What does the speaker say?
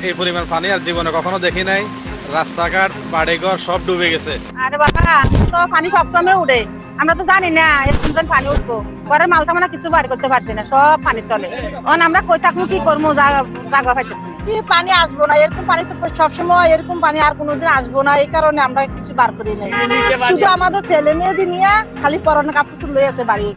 এই পরিমাণ পানি আর জীবনে কখনো দেখি নাই। রাস্তাঘাট বাড়িঘর সব ডুবে গেছে। আরে বাবা, তো পানি সবসময় উঠে, আমরা তো জানি না এরকম যেন পানি উঠবো। ঘরের মাল সামানা কিছু বাড়ি করতে পারছি না, সব পানির তলে। আমরা কই থাকবো, কি করবো, জায়গা পাইতেছি না। কি পানি আসবো না, এরকম পানি তো সবসময় এরকম পানি আর কোনোদিন আসবো না, এই কারণে আমরা কিছু বার করি নাই। শুধু আমাদের ছেলে মেয়েদের নিয়ে খালি পরনে কাপড় লয়ে যেতে পারি।